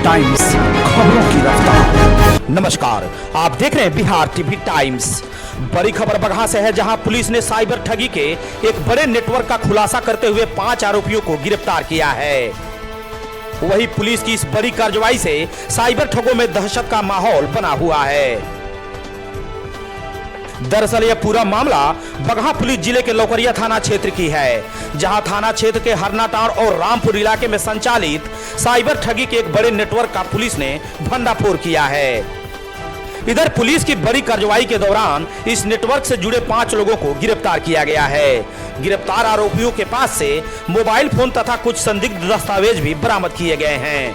Times, खबरों की रफ्तार। नमस्कार, आप देख रहे हैं बिहार टीवी टाइम्स। बड़ी खबर बगहा से है, जहां पुलिस ने साइबर ठगी के एक बड़े नेटवर्क का खुलासा करते हुए 5 आरोपियों को गिरफ्तार किया है। वही पुलिस की इस बड़ी कार्रवाई से साइबर ठगों में दहशत का माहौल बना हुआ है। दरअसल यह पूरा मामला बगहा पुलिस जिले के लौकरिया थाना क्षेत्र की है, जहां थाना क्षेत्र के हरनाटांड़ और रामपुर इलाके में संचालित साइबर ठगी के एक बड़े नेटवर्क का पुलिस ने भंडाफोड़ किया है। इधर पुलिस की बड़ी कार्रवाई के दौरान इस नेटवर्क से जुड़े 5 लोगों को गिरफ्तार किया गया है। गिरफ्तार आरोपियों के पास से मोबाइल फोन तथा कुछ संदिग्ध दस्तावेज भी बरामद किए गए हैं।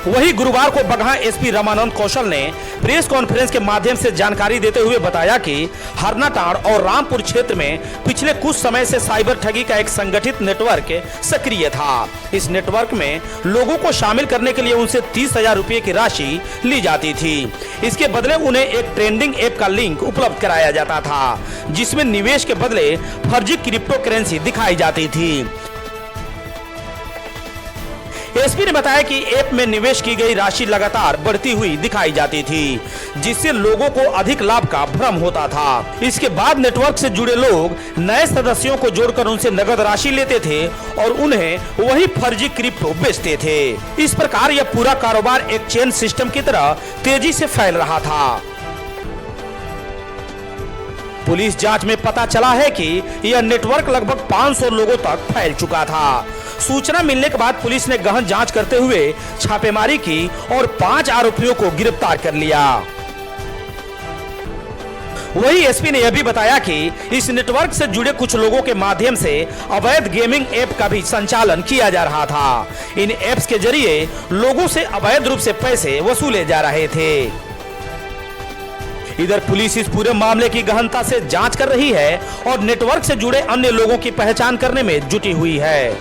वही गुरुवार को बगहा एसपी रामानंद कौशल ने प्रेस कॉन्फ्रेंस के माध्यम से जानकारी देते हुए बताया कि हरनाटांड़ और रामपुर क्षेत्र में पिछले कुछ समय से साइबर ठगी का एक संगठित नेटवर्क सक्रिय था। इस नेटवर्क में लोगों को शामिल करने के लिए उनसे 30,000 रुपए की राशि ली जाती थी। इसके बदले उन्हें एक ट्रेंडिंग ऐप का लिंक उपलब्ध कराया जाता था, जिसमें निवेश के बदले फर्जी क्रिप्टो करेंसी दिखाई जाती थी। एसपी ने बताया कि ऐप में निवेश की गई राशि लगातार बढ़ती हुई दिखाई जाती थी, जिससे लोगों को अधिक लाभ का भ्रम होता था। इसके बाद नेटवर्क से जुड़े लोग नए सदस्यों को जोड़कर उनसे नगद राशि लेते थे और उन्हें वही फर्जी क्रिप्टो बेचते थे। इस प्रकार यह पूरा कारोबार एक चेन सिस्टम की तरह तेजी से फैल रहा था। पुलिस जांच में पता चला है कि यह नेटवर्क लगभग 500 लोगों तक फैल चुका था। सूचना मिलने के बाद पुलिस ने गहन जांच करते हुए छापेमारी की और 5 आरोपियों को गिरफ्तार कर लिया। वही एसपी ने यह भी बताया कि इस नेटवर्क से जुड़े कुछ लोगों के माध्यम से अवैध गेमिंग ऐप का भी संचालन किया जा रहा था। इन ऐप्स के जरिए लोगों से अवैध रूप से पैसे वसूले जा रहे थे। इधर पुलिस इस पूरे मामले की गहनता से जांच कर रही है और नेटवर्क से जुड़े अन्य लोगों की पहचान करने में जुटी हुई है।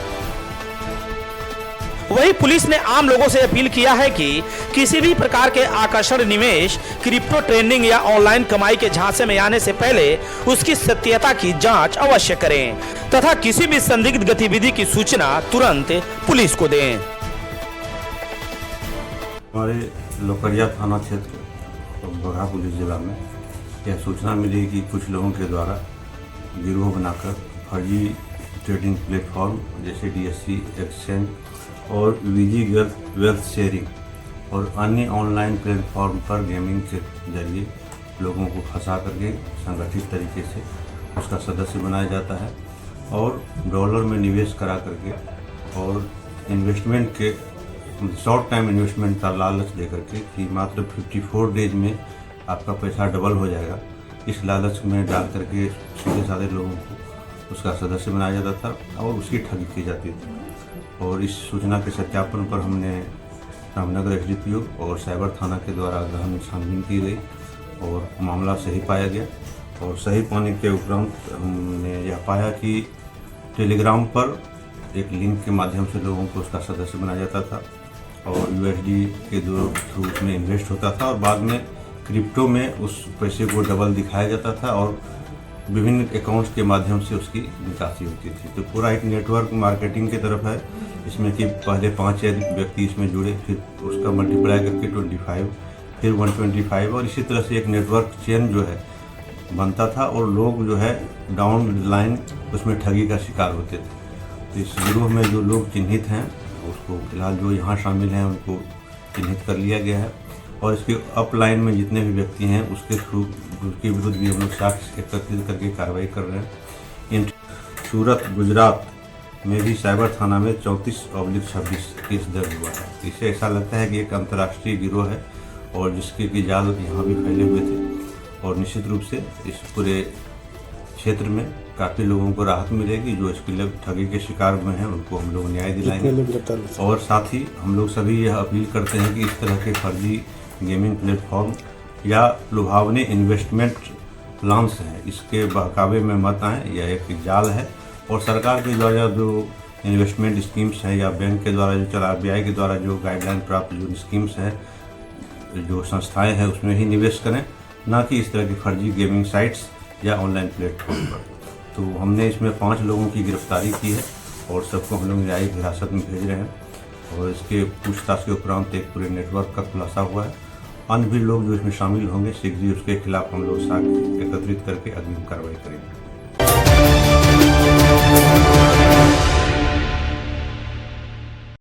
वही पुलिस ने आम लोगों से अपील किया है कि किसी भी प्रकार के आकर्षण निवेश, क्रिप्टो ट्रेडिंग या ऑनलाइन कमाई के झांसे में आने से पहले उसकी सत्यता की जांच अवश्य करें तथा किसी भी संदिग्ध गतिविधि की सूचना तुरंत पुलिस को दें। हमारे लौकरिया थाना क्षेत्र बगहा पुलिस जिला में यह सूचना मिली कि कुछ लोगों के द्वारा गिरोह बनाकर फर्जी ट्रेडिंग प्लेटफॉर्म जैसे DSC एक्सचेंज और वीजी वेल्थ शेयरिंग और अन्य ऑनलाइन प्लेटफॉर्म पर गेमिंग के जरिए लोगों को फंसा करके संगठित तरीके से उसका सदस्य बनाया जाता है और डॉलर में निवेश करा करके और इन्वेस्टमेंट के शॉर्ट टाइम इन्वेस्टमेंट का लालच दे करके कि मात्र 54 डेज में आपका पैसा डबल हो जाएगा, इस लालच में डाल करके सीधे साधे लोगों को उसका सदस्य बनाया जाता था और उसकी ठगी की जाती थी। और इस सूचना के सत्यापन पर हमने रामनगर SDPO और साइबर थाना के द्वारा गहन छानबीन की गई और मामला सही पाया गया। और सही पाने के उपरांत हमने यह पाया कि टेलीग्राम पर एक लिंक के माध्यम से लोगों को उसका सदस्य बनाया जाता था और USD के थ्रू उसमें इन्वेस्ट होता था और बाद में क्रिप्टो में उस पैसे को डबल दिखाया जाता था और विभिन्न अकाउंट्स के माध्यम से उसकी निकासी होती थी। तो पूरा एक नेटवर्क मार्केटिंग की तरफ है, इसमें कि पहले 5 व्यक्ति इसमें जुड़े, फिर उसका मल्टीप्लाई करके 25, फिर 125 और इसी तरह से एक नेटवर्क चेन जो है बनता था और लोग जो है डाउन लाइन उसमें ठगी का शिकार होते थे। तो इस गिरोह में जो लोग चिन्हित हैं उसको फिलहाल जो यहाँ शामिल हैं उनको चिन्हित कर लिया गया है और इसके अपलाइन में जितने भी व्यक्ति हैं उसके थ्रू उसके विरुद्ध भी हम लोग साक्ष्य एकत्रित करके कार्रवाई कर रहे हैं। सूरत गुजरात में भी साइबर थाना में 34/26 केस दर्ज हुआ है। इससे ऐसा लगता है कि एक अंतर्राष्ट्रीय गिरोह है और जिसके की जाल यहाँ भी फैले हुए थे और निश्चित रूप से इस पूरे क्षेत्र में काफ़ी लोगों को राहत मिलेगी। जो इसके ठगी के शिकार में हैं उनको हम लोग न्याय दिलाएंगे और साथ ही हम लोग सभी यह अपील करते हैं कि इस तरह के फर्जी गेमिंग प्लेटफॉर्म या लुभावनी इन्वेस्टमेंट प्लान्स हैं इसके बहकावे में मत आएँ। यह एक जाल है और सरकार के द्वारा जो इन्वेस्टमेंट स्कीम्स हैं या बैंक के द्वारा जो RBI के द्वारा जो गाइडलाइन प्राप्त जो स्कीम्स हैं, जो संस्थाएं हैं उसमें ही निवेश करें, ना कि इस तरह की फर्जी गेमिंग साइट्स या ऑनलाइन प्लेटफॉर्म पर। तो हमने इसमें 5 लोगों की गिरफ्तारी की है और सबको हम लोग न्यायिक हिरासत में भेज रहे हैं। और इसके पूछताछ के उपरांत एक पूरे नेटवर्क का खुलासा हुआ है। अन्य भी लोग जो इसमें शामिल होंगे शीघ्र ही उसके खिलाफ हम लोग साक्ष्य एकत्रित करके अग्रिम कार्रवाई करेंगे।